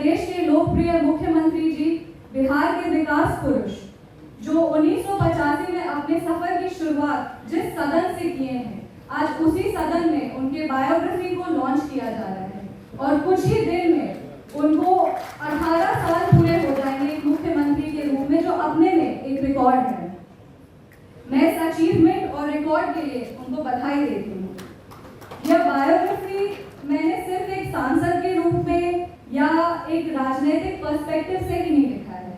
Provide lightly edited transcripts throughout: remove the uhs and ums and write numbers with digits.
देश के लोकप्रिय मुख्यमंत्री जी, बिहार के विकास पुरुष, जो 1985 में अपने सफर की शुरुआत जिस सदन से किए हैं, आज उसी सदन में उनके बायोग्राफी को लॉन्च किया जा रहा है और कुछ ही दिन में उनको 18 साल पूरे हो जाएंगे मुख्यमंत्री के रूप में, जो अपने में एक रिकॉर्ड है। मैं इस अचीवमेंट और रिकॉर्ड के लिए उनको बधाई देती हूँ। यह बायोग्राफी मैंने सिर्फ एक सांसद के रूप में या एक राजनीतिक पर्सपेक्टिव से ही नहीं लिखा है।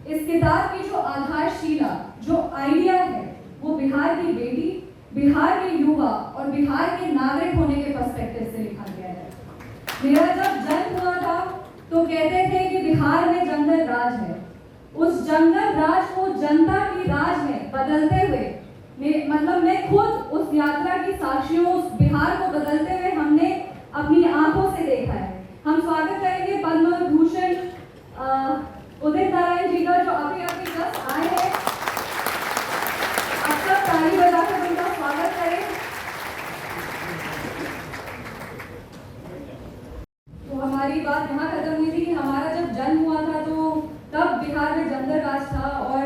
इस किताब की जो आधारशिला, जो आइडिया है, वो बिहार की बेटी, बिहार के युवा और बिहार के नागरिक होने के पर्सपेक्टिव से लिखा गया है। मेरा जब जन्म हुआ था तो कहते थे कि बिहार में जंगल राज है। उस जंगल राज को जनता की राज में बदलते हुए मैं खुद उस यात्रा की साक्षी हूँ। उस बिहार को बदलते हुए हमने अपनी आंखों से देखा है। हम स्वागत करेंगे पद्म भूषण उदित नारायण जी का, जो अभी जस्ट आए हैं। अब तक ताली बजाकर उनका स्वागत करें। तो हमारी बात यहाँ खत्म हुई थी कि हमारा जब जन्म हुआ था तो तब बिहार में जंगल राज था और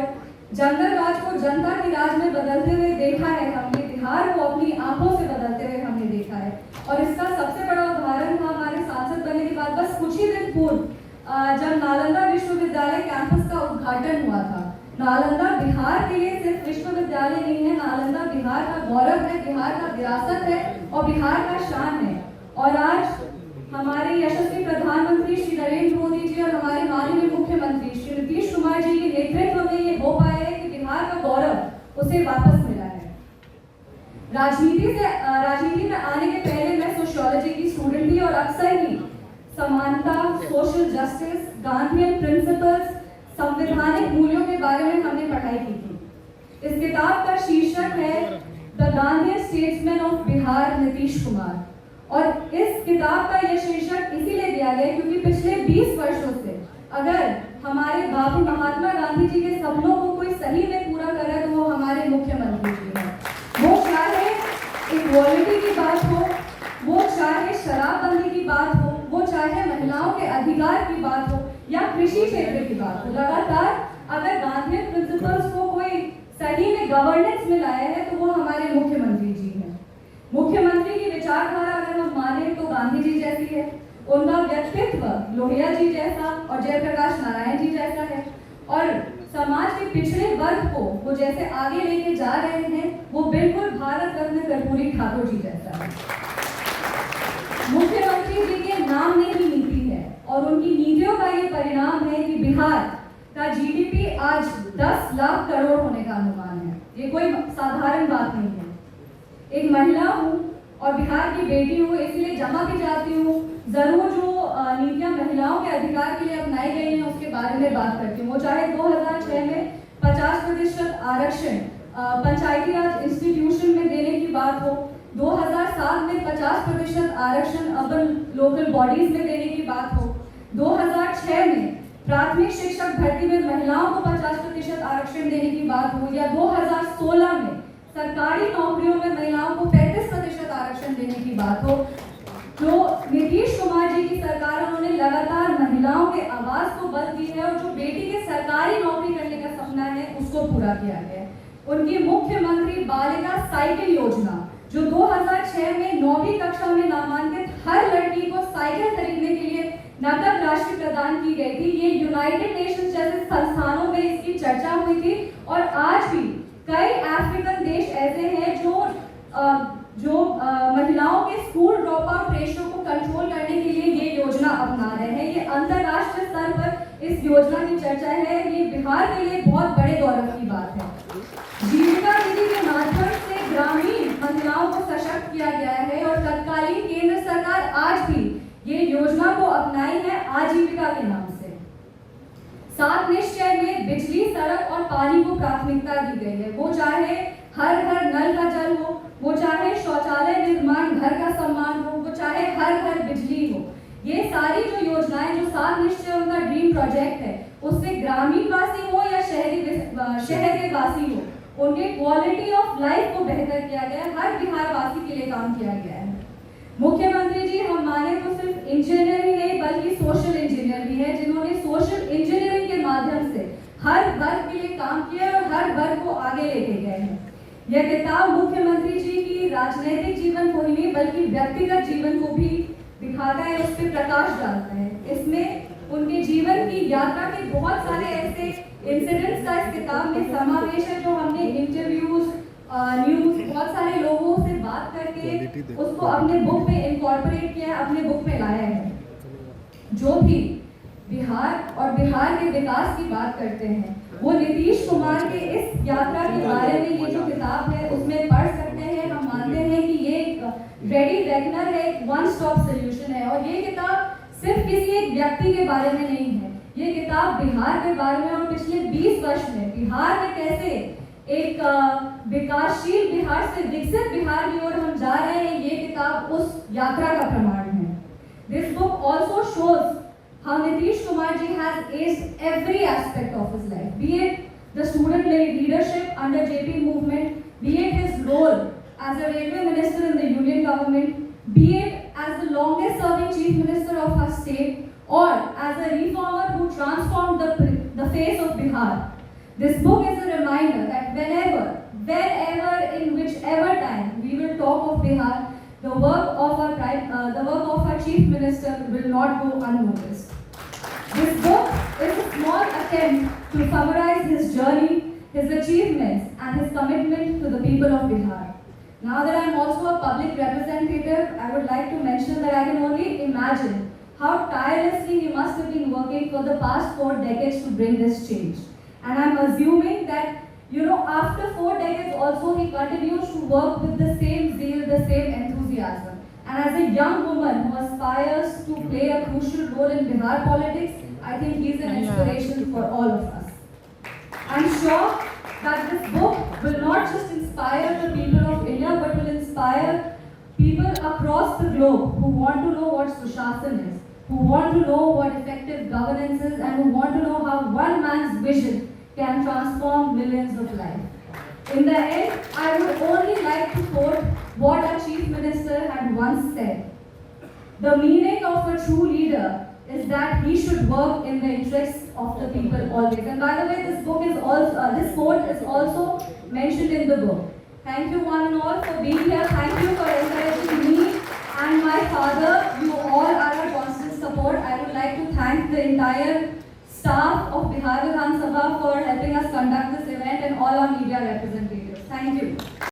जंगल राज को जनता की राज में बदलते हुए देखा है हमने। बिहार को अपनी आंखों से बदलते हुए हमने देखा है और इसका सबसे बड़ा उदाहरण था हमारे सांसद बनने के बाद बस कुछ ही दिन पूर्व जब नालंदा विश्वविद्यालय कैंपस का उद्घाटन हुआ था। नालंदा बिहार के लिए सिर्फ विश्वविद्यालय नहीं है, नालंदा बिहार का गौरव है, बिहार का विरासत है और बिहार का शान है। और आज हमारे यशस्वी प्रधानमंत्री श्री नरेंद्र मोदी जी और हमारे माननीय मुख्यमंत्री श्री नीतीश कुमार जी के नेतृत्व में ये हो पाया है कि बिहार का गौरव उसे वापस मिला है। राजनीति में आने के पहले मैं सोशियोलॉजी की स्टूडेंट थी और अक्सर ही समानता, सोशल जस्टिस, गांधीयन प्रिंसिपल्स, संवैधानिक मूल्यों के बारे में हमने पढ़ाई की थी। इस किताब का शीर्षक है the Gandhian statesman of Bihar Nitish Kumar और इस किताब का यह शीर्षक इसीलिए दिया गया क्योंकि पिछले 20 वर्षों से अगर हमारे बाबू महात्मा गांधी जी के सपनों को कोई सही में पूरा कर रहा है तो वो हमारे मुख्यमंत्री जी हैं। वो चाहे इक्वालिटी की बात हो, वो चाहे शराबबंदी की बात हो, वो चाहे महिलाओं के अधिकार की बात हो या कृषि क्षेत्र की बात हो, लगातार अगर गांधीयन प्रिंसिपल्स को कोई सही में गवर्नेंस में लाया है तो वो हमारे मुख्यमंत्री जी हैं। मुख्यमंत्री की विचारधारा अगर हम माने तो गांधी जी जैसी है, उनका व्यक्तित्व लोहिया जी जैसा और जयप्रकाश नारायण जी जैसा है और समाज के पिछड़े वर्ग को वो जैसे आगे लेके जा रहे हैं वो बिल्कुल भारत रत्न कर्पूरी ठाकुर जी जैसा है। मुख्यमंत्री जी के नाम में ही नीति है और उनकी नीतियों का ये परिणाम है कि बिहार का जीडीपी आज 10 लाख करोड़ होने का अनुमान है। ये कोई साधारण बात नहीं है। एक महिला हूँ और बिहार की बेटी हूँ, इसलिए जहाँ भी जाती हूँ जरूर जो नीतियाँ महिलाओं के अधिकार के लिए अपनाई गई हैं उसके बारे में बात करती हूँ। वो चाहे 2006 में 50% आरक्षण पंचायती राज इंस्टीट्यूशन में देने की बात हो, 2007 में 50% आरक्षण अर्बन लोकल बॉडीज में देने की बात हो, 2006 में प्राथमिक शिक्षक भर्ती में महिलाओं को 50% आरक्षण देने की बात हो या 2016 में सरकारी नौकरियों में महिलाओं को 35% आरक्षण देने की बात हो। तो नीतीश कुमार जी की सरकार उन्होंने लगातार महिलाओं के आवाज को बल दी है और जो बेटी के सरकारी नौकरी करने का सपना है उसको पूरा किया गया है। उनकी मुख्यमंत्री बालिका साइकिल योजना जो 2006 में 9वीं कक्षा में नामांकित हर लड़की को साइकिल खरीदने के लिए नकद राशि प्रदान की गई थी। ये यूनाइटेड नेशंस जैसे संस्थानों में इसकी चर्चा हुई थी और आज भी कई अफ्रीकन देश ऐसे हैं जो महिलाओं के स्कूल ड्रॉप आउट रेशियो को कंट्रोल करने के लिए ये योजना अपना रहे हैं। ये अंतरराष्ट्रीय स्तर पर इस योजना की चर्चा है। ये बिहार के लिए बहुत बड़े गौरव की बात है। जीविका दीदी के माध्यम से ग्रामीण महिलाओं को सशक्त किया गया है और तत्कालीन केंद्र सरकार आज भी ये योजना को अपनाई है आजीविका के नाम से। 7 निश्चय में बिजली, सड़क और पानी को प्राथमिकता दी गई है। वो चाहे हर घर नल का जल हो, वो चाहे शौचालय निर्माण, घर का सम्मान हो, वो चाहे हर घर बिजली हो। ये सारी जो योजनाएं, जो 7 निश्चय उनका ड्रीम प्रोजेक्ट है, उससे ग्रामीण वासी हो या शहर के वासी हो, उनके क्वालिटी ऑफ लाइफ को बेहतर किया गया है। हर बिहार वासी के लिए काम किया गया है। मुख्यमंत्री जी हम माने तो सिर्फ इंजीनियर ही नहीं बल्कि सोशल इंजीनियर भी है। हर वर्ग के लिए काम किया और हर वर्ग को आगे लेके गए हैं। यह किताब मुख्यमंत्री जी की राजनीतिक जीवन को ही नहीं बल्कि व्यक्तिगत जीवन को भी दिखाता है, उस पर प्रकाश डालता है। इसमें उनके जीवन की यात्रा के बहुत सारे ऐसे इंसिडेंट्स का इस किताब में समावेश है, जो हमने इंटरव्यूज, न्यूज, बहुत सारे लोगों से बात करके उसको अपने बुक में इनकॉर्पोरेट किया है, अपने बुक में लाया है। जो भी बिहार और बिहार के विकास की बात करते हैं वो नीतीश कुमार के इस यात्रा के बारे में ये जो किताब है उसमें पढ़ सकते हैं। हम मानते हैं कि ये एक रेडी रेगनर है, एक वन स्टॉप सोल्यूशन है। और ये किताब सिर्फ किसी एक व्यक्ति के बारे में नहीं है, ये किताब बिहार के बारे में और पिछले 20 वर्ष में बिहार में कैसे एक विकासशील बिहार से विकसित बिहार की ओर हम जा रहे हैं, ये किताब उस यात्रा का प्रमाण है। This book also shows how Nitish Kumar ji has aced every aspect of his life, be it the student leadership under JP movement, be it his role as a railway minister in the union government, be it as the longest serving chief minister of our state, or as a reformer who transformed the face of Bihar. This book is a reminder that whenever, in whichever time we will talk of Bihar, the work of our chief minister will not go unnoticed. This book is a small attempt to summarize his journey, his achievements, and his commitment to the people of Bihar. Now that I am also a public representative, I would like to mention that I can only imagine how tirelessly he must have been working for the past 4 decades to bring this change. And I am assuming that, after 4 decades also he continues to work with the same zeal, the same enthusiasm. And as a young woman who aspires to play a crucial role in Bihar politics, I think he is an inspiration for all of us. I'm sure that this book will not just inspire the people of India, but will inspire people across the globe who want to know what Sushasana is, who want to know what effective governance is, and who want to know how one man's vision can transform millions of lives. In the end, I would only like to quote what our Chief Minister had once said. The meaning of a true leader is that he should work in the interests of the people always. And by the way, this quote is also mentioned in the book. Thank you one and all for being here. Thank you for encouraging me and my father. You all are a constant support. I would like to thank the entire staff of Bihar Vidhan Sabha for helping us conduct this event and all our media representatives. Thank you.